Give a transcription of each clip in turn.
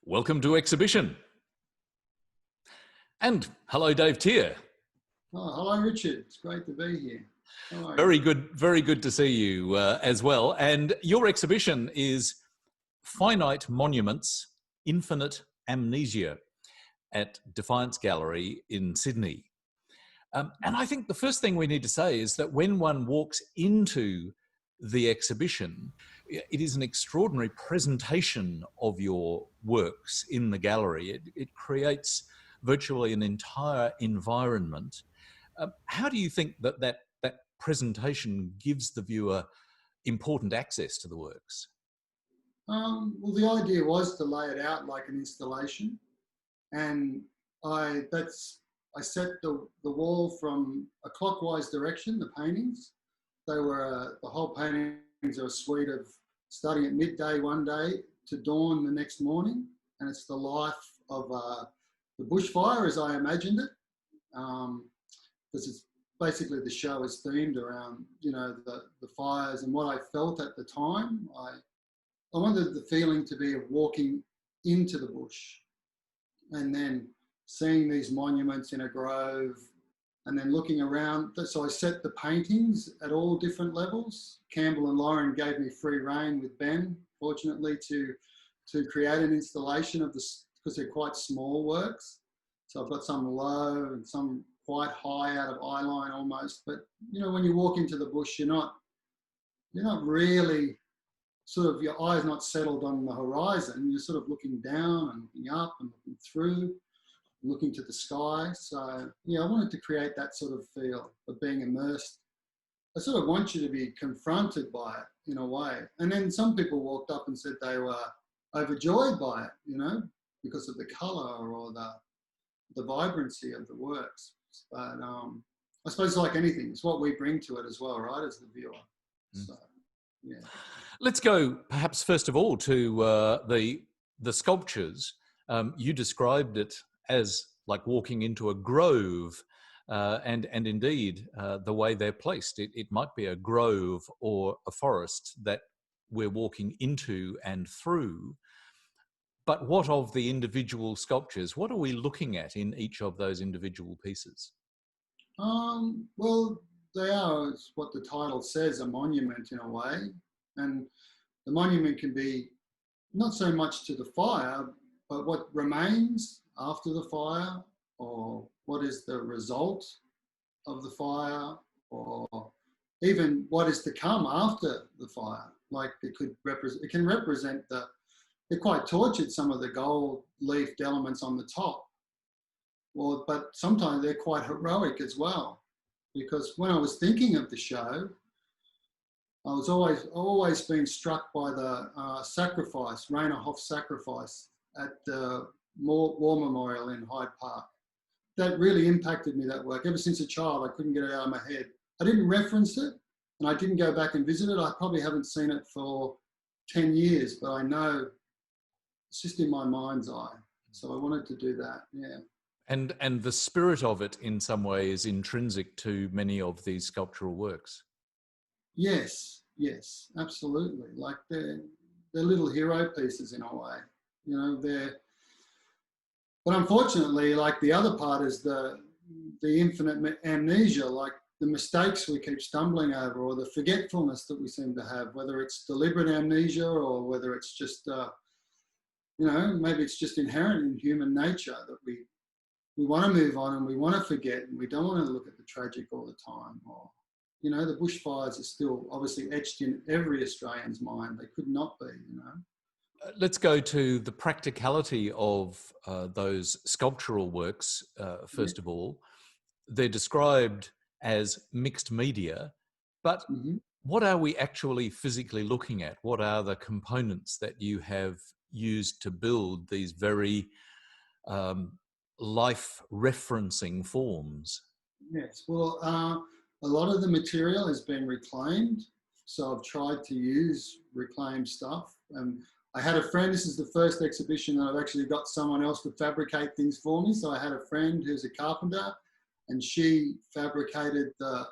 Welcome to exhibition. And hello, Dave Teer. Oh, hello, Richard. It's great to be here. How are Very you? good to see you as well. And your exhibition is Finite Monuments, Infinite Amnesia at Defiance Gallery in Sydney. And I think the first thing we need to say is that when one walks into the exhibition, it is an extraordinary presentation of your works in the gallery. It creates virtually an entire environment. How do you think that presentation gives the viewer important access to the works? Well, the idea was to lay it out like an installation, and I set the wall from a clockwise direction. The paintings, they were the whole paintings are a suite of starting at midday one day to dawn the next morning, and it's the life of the bushfire as I imagined it, because it's basically the show is themed around the fires and what I felt at the time. I wanted the feeling to be of walking into the bush and then seeing these monuments in a grove and then looking around. So I set the paintings at all different levels. Campbell and Lauren gave me free rein with Ben, fortunately, to create an installation of this, because they're quite small works. So I've got some low and some quite high out of eye line almost. But, when you walk into the bush, you're not really sort of, your eyes not settled on the horizon. You're sort of looking down and looking up and looking through, looking to the sky. So, I wanted to create that sort of feel of being immersed. I sort of want you to be confronted by it in a way. And then some people walked up and said they were overjoyed by it, because of the colour or the vibrancy of the works. But I suppose like anything, it's what we bring to it as well, right, as the viewer. So, yeah. Let's go perhaps first of all to the sculptures. You described it as like walking into a grove, and indeed the way they're placed. It might be a grove or a forest that we're walking into and through. But what of the individual sculptures? What are we looking at in each of those individual pieces? Well, they are, as what the title says, a monument in a way. And the monument can be not so much to the fire, but what remains after the fire, or what is the result of the fire, or even what is to come after the fire. Like it can represent they're quite tortured, some of the gold leafed elements on the top. Well, but sometimes they're quite heroic as well, because when I was thinking of the show, I was always being struck by the sacrifice, Rainer Hoff's sacrifice at the War Memorial in Hyde Park. That really impacted me, that work. Ever since a child, I couldn't get it out of my head. I didn't reference it, and I didn't go back and visit it. I probably haven't seen it for 10 years, but I know it's just in my mind's eye. So I wanted to do that, yeah. And the spirit of it in some way is intrinsic to many of these sculptural works. Yes, absolutely. Like they're little hero pieces in a way, but unfortunately, like the other part is the infinite amnesia, like the mistakes we keep stumbling over, or the forgetfulness that we seem to have, whether it's deliberate amnesia or whether it's just, maybe it's just inherent in human nature that we want to move on and we want to forget and we don't want to look at the tragic all the time. Or, the bushfires are still obviously etched in every Australian's mind. They could not be, Let's go to the practicality of those sculptural works, first of all. They're described as mixed media, but what are we actually physically looking at? What are the components that you have used to build these very life-referencing forms? Yes, well, a lot of the material has been reclaimed, so I've tried to use reclaimed stuff. I had a friend, this is the first exhibition that I've actually got someone else to fabricate things for me. So I had a friend who's a carpenter, and she fabricated the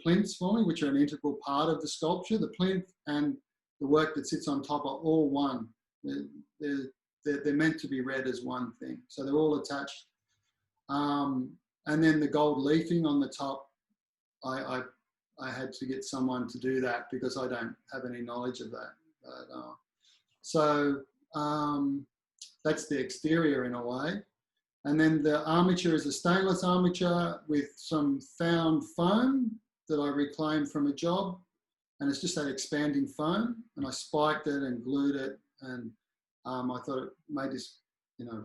plinths for me, which are an integral part of the sculpture. The plinth and the work that sits on top are all one. They're they're meant to be read as one thing. So they're all attached. And then the gold leafing on the top, I had to get someone to do that because I don't have any knowledge of that. But, so that's the exterior in a way. And then the armature is a stainless armature with some found foam that I reclaimed from a job. And it's just that expanding foam. And I spiked it and glued it. And I thought it made this,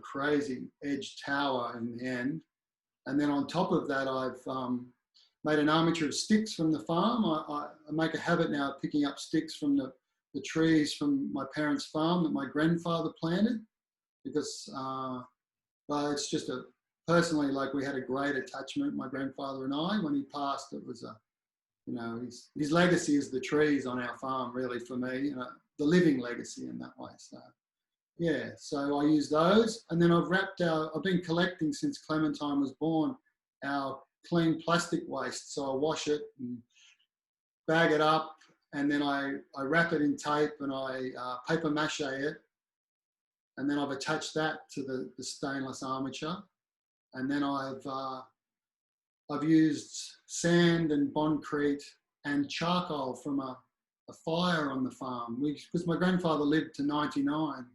crazy edge tower in the end. And then on top of that, I've made an armature of sticks from the farm. I make a habit now of picking up sticks from the trees from my parents' farm that my grandfather planted, because well, it's just personally, like, we had a great attachment, my grandfather and I. When he passed, it was his legacy is the trees on our farm, really, for me, the living legacy in that way. So yeah, so I use those, and then I've been collecting since Clementine was born, our clean plastic waste. So I wash it and bag it up, and then I wrap it in tape and I paper mache it. And then I've attached that to the stainless armature. And then I've used sand and bondcrete and charcoal from a fire on the farm, because my grandfather lived to 99.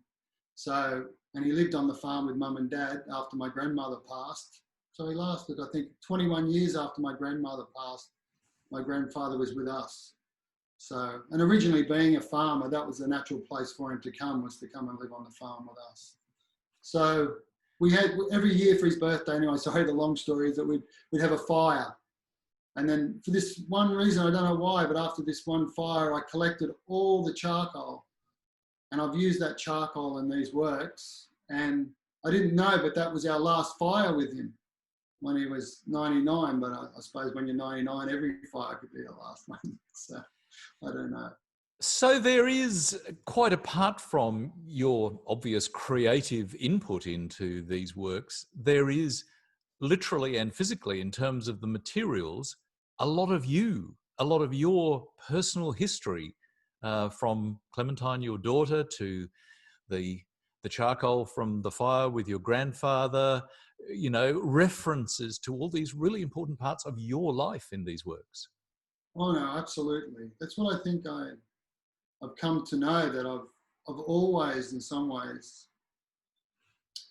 So, and he lived on the farm with mum and dad after my grandmother passed. So he lasted, I think, 21 years after my grandmother passed. My grandfather was with us. So, and originally being a farmer, that was the natural place for him to come, was to come and live on the farm with us. So we had, every year for his birthday, anyway, sorry, the long story is that we'd have a fire. And then for this one reason, I don't know why, but after this one fire, I collected all the charcoal. And I've used that charcoal in these works. And I didn't know, but that was our last fire with him when he was 99. But I suppose when you're 99, every fire could be your last one. So I don't know. So there is, quite apart from your obvious creative input into these works, there is literally and physically, in terms of the materials, a lot of you, a lot of your personal history, from Clementine, your daughter, to the charcoal from the fire with your grandfather, references to all these really important parts of your life in these works. Oh no, absolutely. That's what I think I've come to know, that I've always, in some ways,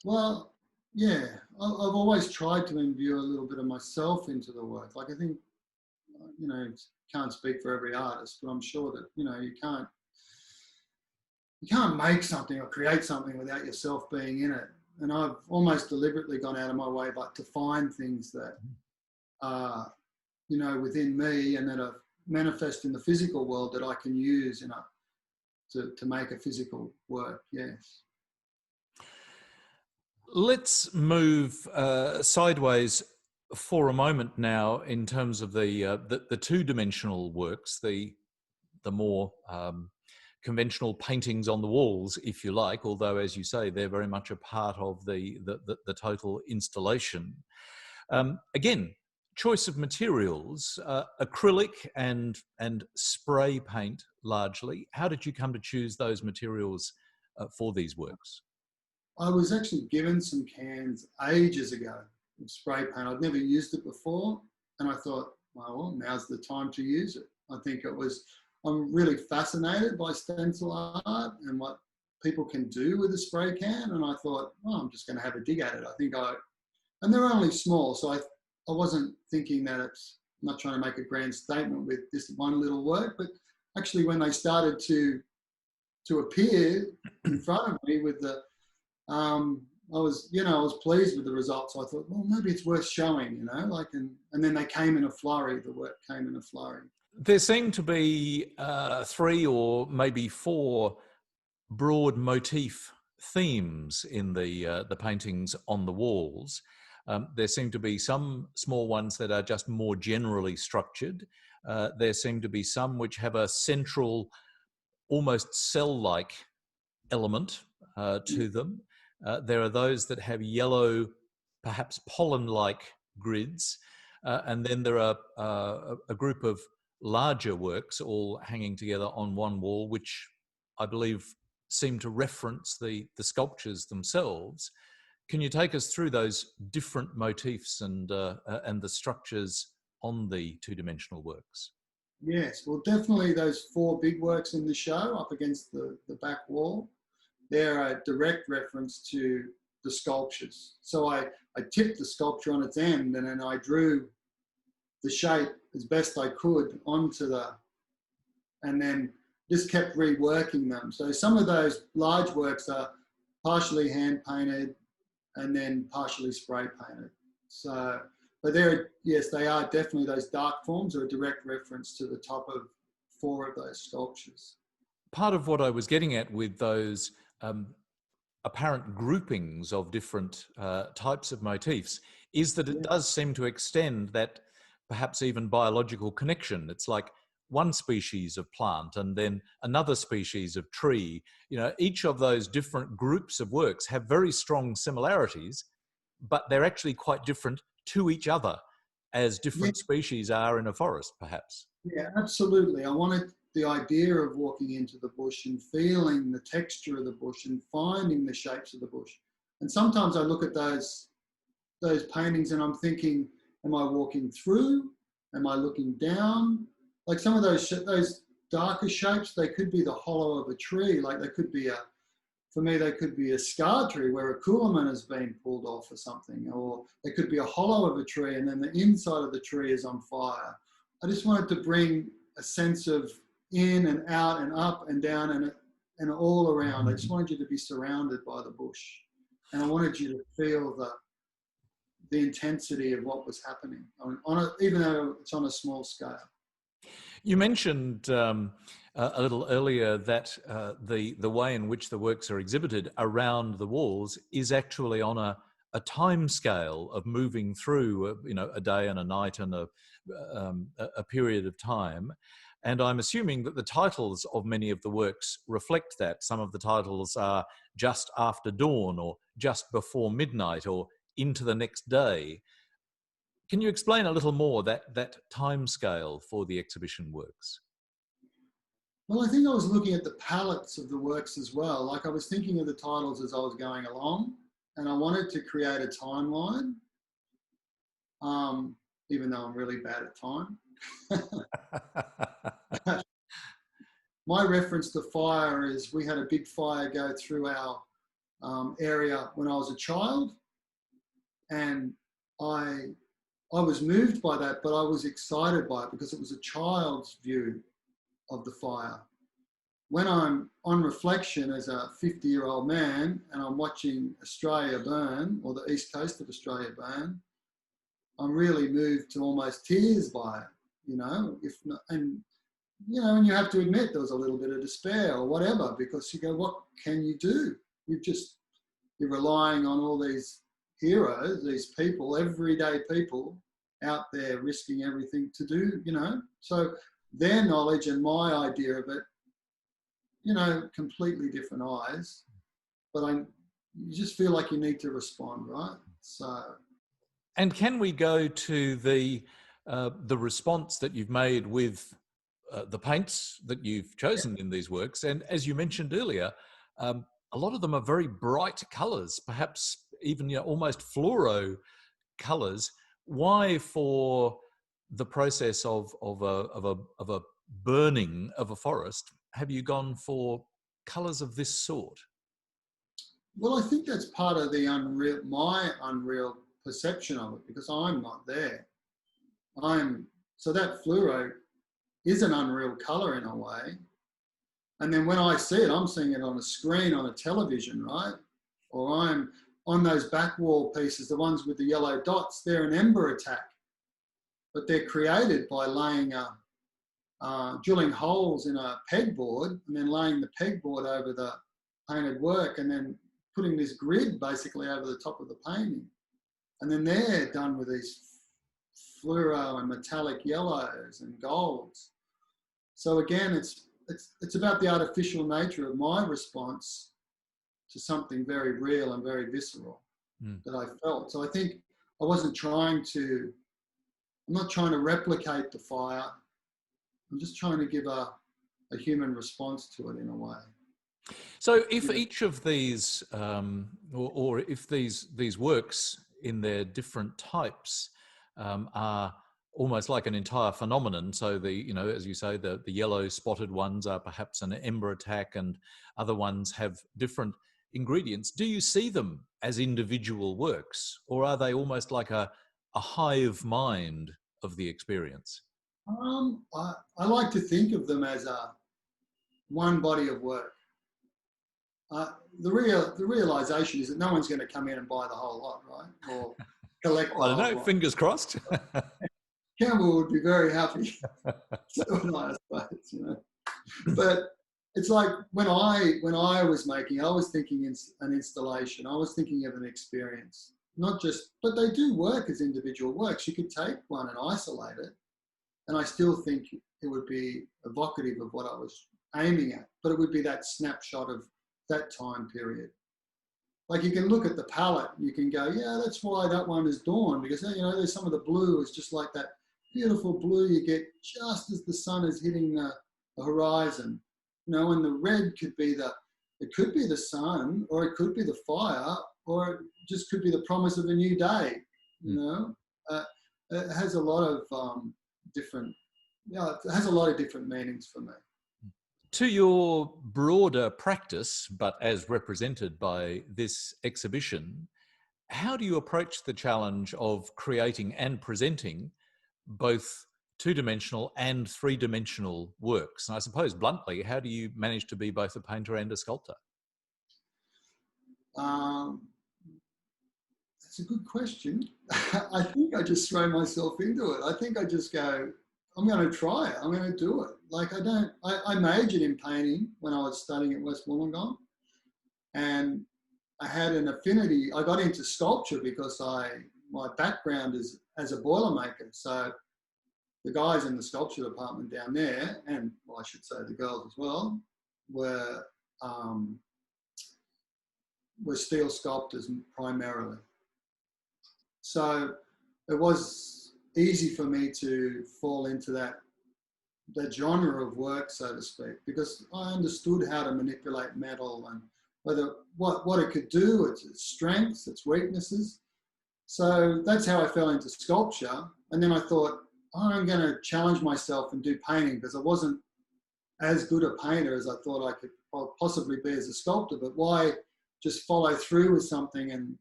well, yeah, I've always tried to imbue a little bit of myself into the work. Like, I think, can't speak for every artist, but I'm sure that, you can't make something or create something without yourself being in it. And I've almost deliberately gone out of my way, but to find things that are, within me and that are manifest in the physical world that I can use, to make a physical work. Yes. Let's move sideways for a moment now in terms of the two-dimensional works, the more conventional paintings on the walls, if you like, although, as you say, they're very much a part of the total installation. Again, choice of materials, acrylic and spray paint largely. How did you come to choose those materials for these works? I was actually given some cans ages ago of spray paint. I'd never used it before, and I thought, well, now's the time to use it. I think I'm really fascinated by stencil art and what people can do with a spray can, and I thought, I'm just going to have a dig at it. And they're only small, so I wasn't thinking that I'm not trying to make a grand statement with this one little work, but actually when they started to appear in front of me with the, I was pleased with the results. So I thought, well, maybe it's worth showing, and then they came in a flurry. The work came in a flurry. There seem to be 3 or maybe 4 broad motif themes in the paintings on the walls. There seem to be some small ones that are just more generally structured. There seem to be some which have a central, almost cell-like element to them. There are those that have yellow, perhaps pollen-like grids. And then there are a group of larger works all hanging together on one wall, which I believe seem to reference the sculptures themselves. Can you take us through those different motifs and the structures on the two-dimensional works? Yes, well, definitely those four big works in the show up against the back wall, they're a direct reference to the sculptures. So I tipped the sculpture on its end, and then I drew the shape as best I could onto and then just kept reworking them. So some of those large works are partially hand painted and then partially spray painted. So, but yes, they are definitely, those dark forms are a direct reference to the top of four of those sculptures. Part of what I was getting at with those apparent groupings of different types of motifs is that it does seem to extend that perhaps even biological connection. It's like one species of plant and then another species of tree. You know, each of those different groups of works have very strong similarities, but they're actually quite different to each other, as different species are in a forest, perhaps. Yeah, absolutely. I wanted the idea of walking into the bush and feeling the texture of the bush and finding the shapes of the bush. And sometimes I look at those paintings and I'm thinking, am I walking through? Am I looking down? Like some of those darker shapes, they could be the hollow of a tree. Like they could be for me, they could be a scar tree where a coolerman has been pulled off or something, or they could be a hollow of a tree and then the inside of the tree is on fire. I just wanted to bring a sense of in and out and up and down and all around. I just wanted you to be surrounded by the bush, and I wanted you to feel the intensity of what was happening even though it's on a small scale. You mentioned a little earlier that the way in which the works are exhibited around the walls is actually on a time scale of moving through, a day and a night and a period of time. And I'm assuming that the titles of many of the works reflect that. Some of the titles are Just After Dawn, or Just Before Midnight, or Into the Next Day. Can you explain a little more that time scale for the exhibition works? Well, I think I was looking at the palettes of the works as well. Like I was thinking of the titles as I was going along, and I wanted to create a timeline, even though I'm really bad at time. My reference to fire is we had a big fire go through our area when I was a child, and I was moved by that, but I was excited by it because it was a child's view of the fire. When I'm on reflection as a 50-year-old man and I'm watching Australia burn, or the east coast of Australia burn, I'm really moved to almost tears by it, and you have to admit there was a little bit of despair or whatever, because you go, what can you do? You're relying on all these heroes, these people, everyday people out there risking everything to do, so their knowledge and my idea of it, completely different eyes, but you just feel like you need to respond, right? So. And can we go to the response that you've made with the paints that you've chosen in these works? And as you mentioned earlier, a lot of them are very bright colours, perhaps even almost fluoro colours. Why, for the process of a burning of a forest, have you gone for colours of this sort? Well, I think that's part of my unreal perception of it, because I'm not there. So that fluoro is an unreal colour in a way. And then when I see it, I'm seeing it on a screen, on a television, right? Or I'm on those back wall pieces, the ones with the yellow dots, they're an ember attack, but they're created by laying drilling holes in a pegboard and then laying the pegboard over the painted work and then putting this grid basically over the top of the painting. And then they're done with these fluoro and metallic yellows and golds. So again, it's about the artificial nature of my response to something very real and very visceral that I felt. So I think I'm not trying to replicate the fire. I'm just trying to give a human response to it in a way. So, if Yeah. each of these, or if these works in their different types are almost like an entire phenomenon, so as you say, the yellow spotted ones are perhaps an ember attack, and other ones have different ingredients. Do you see them as individual works, or are they almost like a hive mind of the experience? I like to think of them as a one body of work. Uh, the realization is that no one's going to come in and buy the whole lot, right? Or collect Well, the I don't whole know. lot. Fingers crossed. Campbell would be very happy. So would I suppose, you know. But it's like when I was making, I was thinking an installation. I was thinking of an experience, not just. But they do work as individual works. You could take one and isolate it, and I still think it would be evocative of what I was aiming at. But it would be that snapshot of that time period. Like you can look at the palette, you can go, yeah, that's why that one is dawn, because there's some of the blue is just like that beautiful blue you get just as the sun is hitting the horizon. And the red it could be the sun, or it could be the fire, or it just could be the promise of a new day. You know, it has a lot of different, it has a lot of different meanings for me. To your broader practice, but as represented by this exhibition, how do you approach the challenge of creating and presenting both two-dimensional and three-dimensional works? And I suppose, bluntly, how do you manage to be both a painter and a sculptor? Um, that's a good question. I think I just throw myself into it. I think I just go, I'm going to try it. I'm going to do it. Like I majored in painting when I was studying at West Wollongong, and I had an affinity. I got into sculpture because my background is as a boilermaker. So the guys in the sculpture department down there, and I should say the girls as well, were steel sculptors primarily. So it was easy for me to fall into that genre of work, so to speak, because I understood how to manipulate metal and what it could do, its strengths, its weaknesses. So that's how I fell into sculpture. And then I thought, I'm going to challenge myself and do painting, because I wasn't as good a painter as I thought I could possibly be as a sculptor. But why just follow through with something and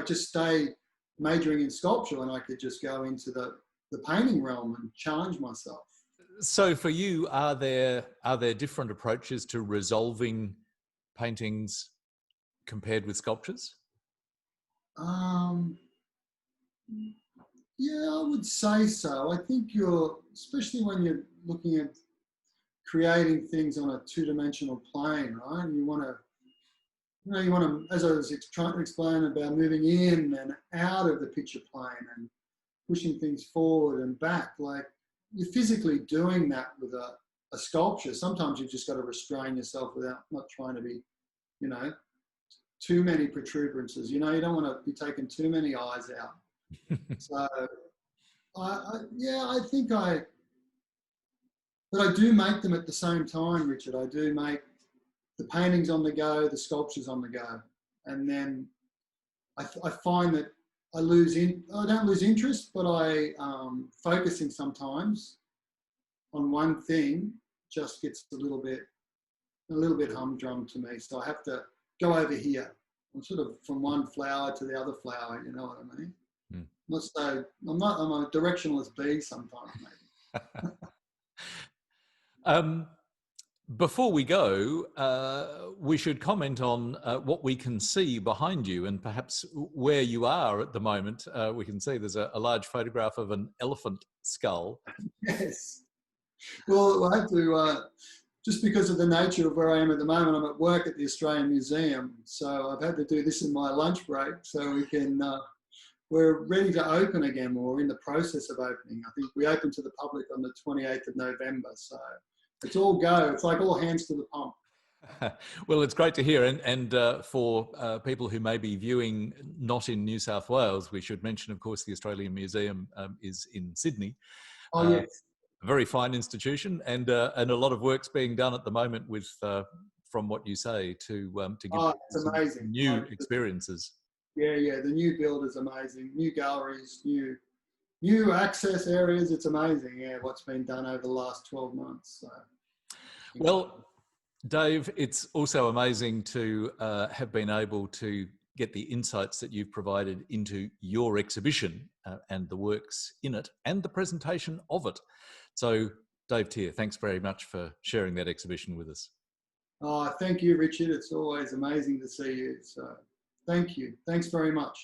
just stay majoring in sculpture when I could just go into the painting realm and challenge myself? So for you, are there different approaches to resolving paintings compared with sculptures? Yeah, I would say so. I think especially when you're looking at creating things on a two-dimensional plane, right? And you want to, as I was trying to explain about moving in and out of the picture plane and pushing things forward and back, like you're physically doing that with a sculpture. Sometimes you've just got to restrain yourself without not trying to be, too many protuberances. You don't want to be taking too many eyes out. So, I think but I do make them at the same time, Richard. I do make the paintings on the go, the sculptures on the go. And then I find that I don't lose interest, but focusing sometimes on one thing just gets a little bit humdrum to me. So I have to go over here. I'm sort of from one flower to the other flower, you know what I mean? I'm a directionless bee sometimes, maybe. Before we go, we should comment on what we can see behind you and perhaps where you are at the moment. We can see there's a large photograph of an elephant skull. Yes. Well, I have to, just because of the nature of where I am at the moment, I'm at work at the Australian Museum. So I've had to do this in my lunch break so we can, we're ready to open again, or we're in the process of opening. I think we open to the public on the 28th of November. So it's all go. It's like all hands to the pump. Well, it's great to hear. And for people who may be viewing not in New South Wales, we should mention, of course, the Australian Museum is in Sydney. Oh, yes. A very fine institution, and a lot of work's being done at the moment with from what you say to give Oh, people it's some amazing. new Like, experiences. yeah, the new build is amazing. New galleries, new access areas. It's amazing. Yeah, what's been done over the last 12 months. So, Well, Dave, it's also amazing to have been able to get the insights that you've provided into your exhibition and the works in it and the presentation of it. So, Dave Teer, thanks very much for sharing that exhibition with us. oh, thank you, Richard. It's always amazing to see you. So thank you. Thanks very much.